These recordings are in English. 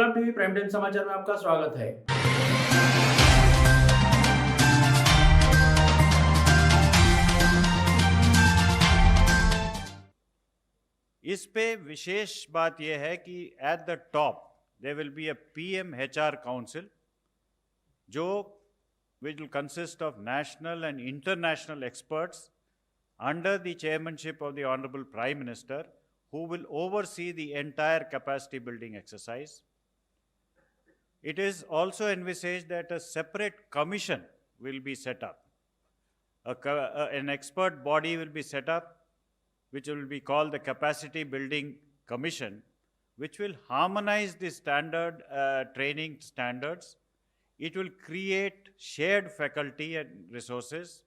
संग्राम TV prime time समाचार में आपका स्वागत है। इस पे विशेष बात यह है कि at the top there will be a PM HR council जो which will consist of national and international experts under the chairmanship of the Honorable Prime Minister, who will oversee the entire capacity building exercise. It is also envisaged that a separate commission will be set up. An expert body will be set up, which will be called the Capacity Building Commission, which will harmonize the standard training standards. It will create shared faculty and resources.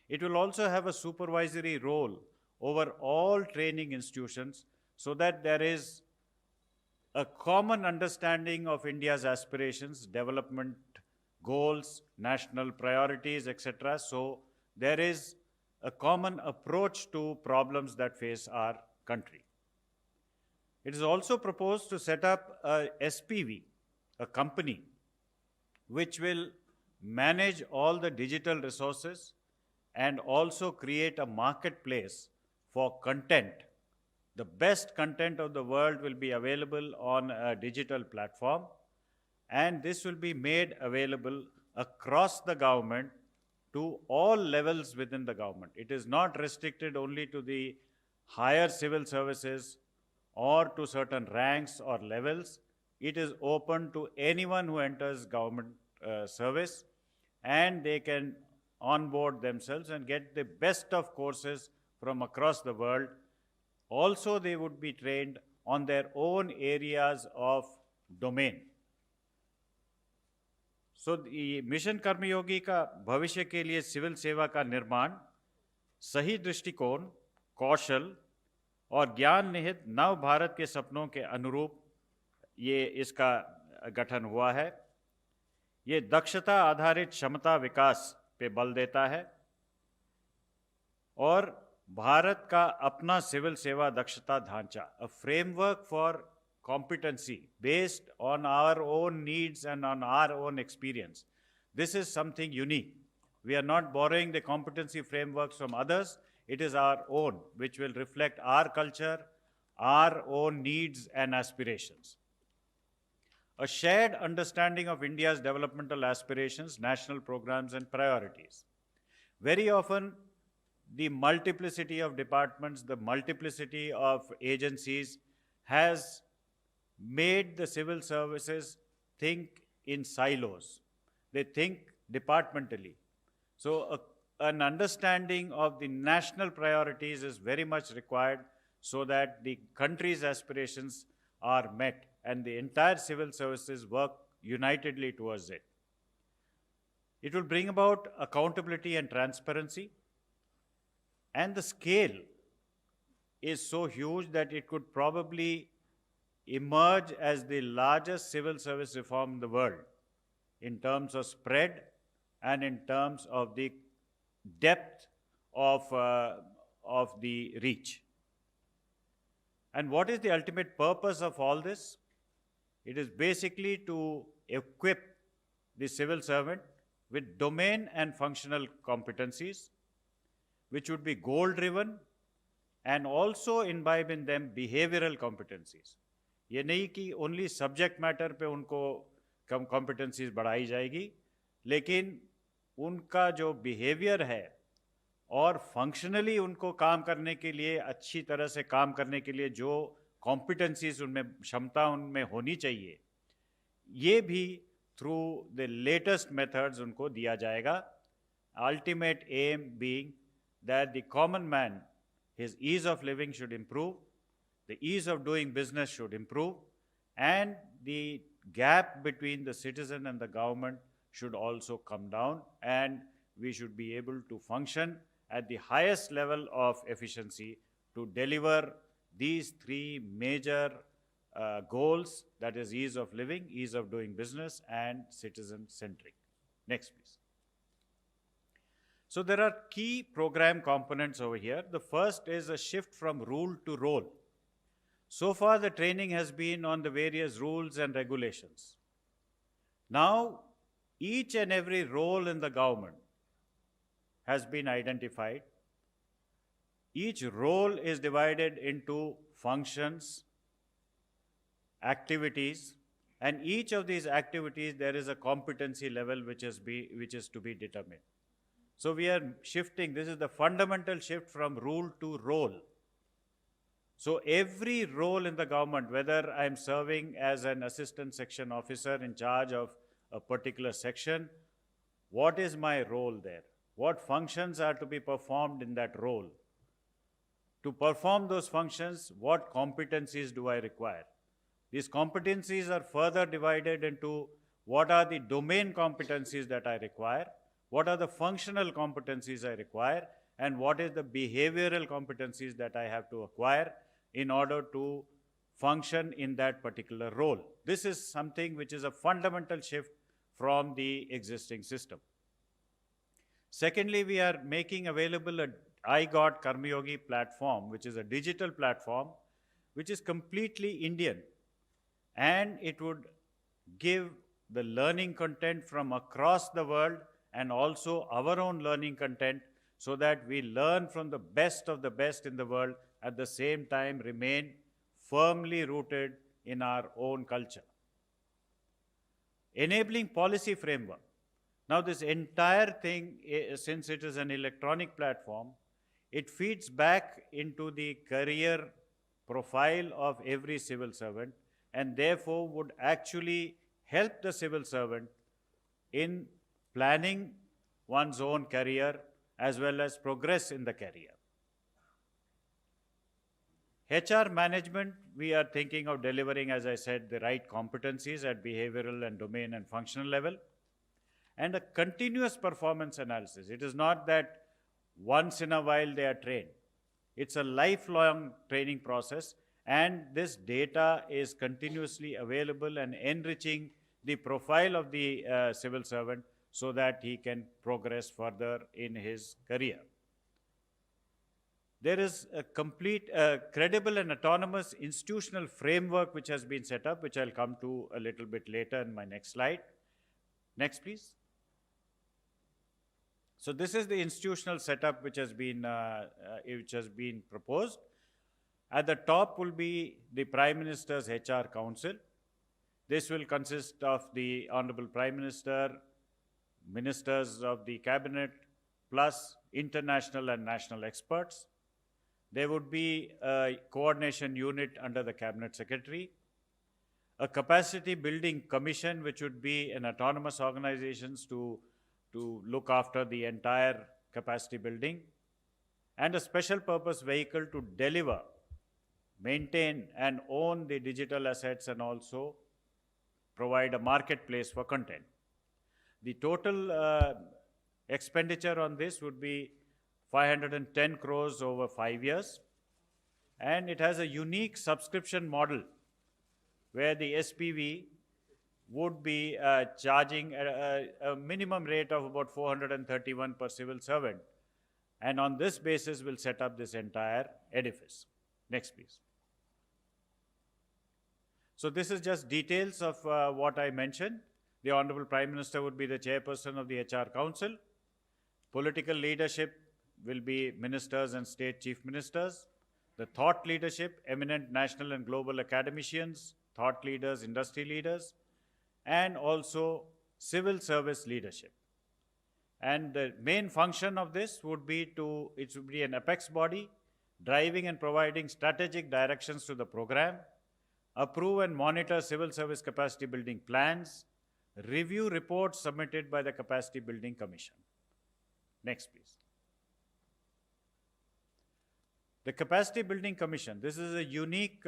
It will also have a supervisory role over all training institutions so that there is a common understanding of India's aspirations, development goals, national priorities, etc. So there is a common approach to problems that face our country. It is also proposed to set up a SPV, a company, which will manage all the digital resources and also create a marketplace for content. The best content of the world will be available on a digital platform, and this will be made available across the government to all levels within the government. It is not restricted only to the higher civil services or to certain ranks or levels. It is open to anyone who enters government service, and they can onboard themselves and get the best of courses from across the world. Also, they would be trained on their own areas of domain. Mission Karmayogi का भविष्य के लिए civil सेवा का निर्माण सही दृष्टिकोण, कौशल और ज्ञान निहित नव भारत के सपनों के अनुरूप ये इसका गठन हुआ है। ये दक्षता आधारित क्षमता विकास पे बल देता है और भारत का अपना सिविल सेवा दक्षता ढांचा, a framework for competency based on our own needs and on our own experience. This is something unique. We are not borrowing the competency frameworks from others. It is our own, which will reflect our culture, our own needs and aspirations. A shared understanding of India's developmental aspirations, national programs and priorities. Very often, the multiplicity of departments, the multiplicity of agencies has made the civil services think in silos. They think departmentally. So an understanding of the national priorities is very much required so that the country's aspirations are met and the entire civil services work unitedly towards it. It will bring about accountability and transparency, and the scale is so huge that it could probably emerge as the largest civil service reform in the world in terms of spread and in terms of the depth of the reach. And what is the ultimate purpose of all this? It is basically to equip the civil servant with domain and functional competencies, which would be goal-driven and also imbibe in them behavioral competencies. ये नहीं कि only subject matter पे उनको कम competencies बढ़ाई जाएगी, लेकिन उनका जो बिहेवियर है और फंक्शनली उनको काम करने के लिए, अच्छी तरह से काम करने के लिए जो कॉम्पिटेंसीज उनमें, क्षमता उनमें होनी चाहिए, ये भी थ्रू द लेटेस्ट मेथड्स उनको दिया जाएगा. Ultimate aim being that the common man, his ease of living should improve, the ease of doing business should improve, and the gap between the citizen and the government should also come down, and we should be able to function at the highest level of efficiency to deliver these three major goals, that is ease of living, ease of doing business, and citizen-centric. Next, please. So there are key program components over here. The first is a shift from rule to role. So far, the training has been on the various rules and regulations. Now, each and every role in the government has been identified. Each role is divided into functions, activities, and each of these activities there is a competency level which is to be determined. So we are shifting, this is the fundamental shift from rule to role. So every role in the government, whether I'm serving as an assistant section officer in charge of a particular section, what is my role there? What functions are to be performed in that role? To perform those functions, what competencies do I require? These competencies are further divided into what are the domain competencies that I require, what are the functional competencies I require, and what is the behavioral competencies that I have to acquire in order to function in that particular role. This is something which is a fundamental shift from the existing system. Secondly, we are making available a iGOT Karmayogi platform, which is a digital platform, which is completely Indian. And it would give the learning content from across the world and also our own learning content so that we learn from the best of the best in the world, at the same time remain firmly rooted in our own culture. Enabling policy framework. Now this entire thing, since it is an electronic platform, it feeds back into the career profile of every civil servant and therefore would actually help the civil servant in planning one's own career as well as progress in the career. HR management, we are thinking of delivering, as I said, the right competencies at behavioral and domain and functional level, and a continuous performance analysis. It is not that once in a while they are trained. It's a lifelong training process, and this data is continuously available and enriching the profile of the civil servant so that he can progress further in his career. There is a complete, credible and autonomous institutional framework which has been set up, which I'll come to a little bit later in my next slide. Next, please. So this is the institutional setup which has been proposed. At the top will be the Prime Minister's HR Council. This will consist of the Honorable Prime Minister, ministers of the Cabinet, plus international and national experts. There would be a coordination unit under the Cabinet Secretary, a capacity building commission, which would be an autonomous organization to look after the entire capacity building, and a special purpose vehicle to deliver, maintain and own the digital assets and also provide a marketplace for content. The total expenditure on this would be 510 crores over 5 years, and it has a unique subscription model where the SPV would be charging a minimum rate of about 431 per civil servant, and on this basis will set up this entire edifice. Next, please. So this is just details of what I mentioned. The Honorable Prime Minister would be the chairperson of the HR Council. Political leadership will be ministers and state chief ministers. The thought leadership, eminent national and global academicians, thought leaders, industry leaders, and also civil service leadership. And the main function of this would be it would be an apex body, driving and providing strategic directions to the program, approve and monitor civil service capacity building plans, review reports submitted by the Capacity Building Commission. Next, please. The Capacity Building Commission, this is a unique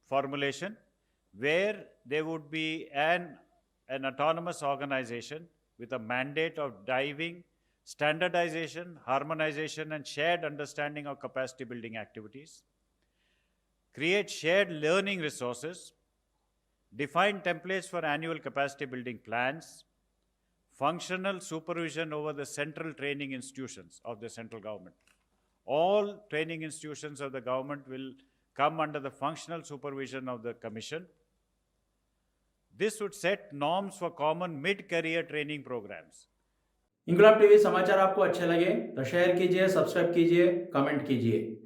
formulation where there would be an autonomous organization with a mandate of driving standardization, harmonization, and shared understanding of capacity building activities, create shared learning resources, define templates for annual capacity building plans, functional supervision over the central training institutions of the central government. All training institutions of the government will come under the functional supervision of the Commission. This would set norms for common mid-career training programs. Inquilab TV समाचार आपको अच्छे लगे तो share कीजिए, subscribe कीजिए, comment कीजिए।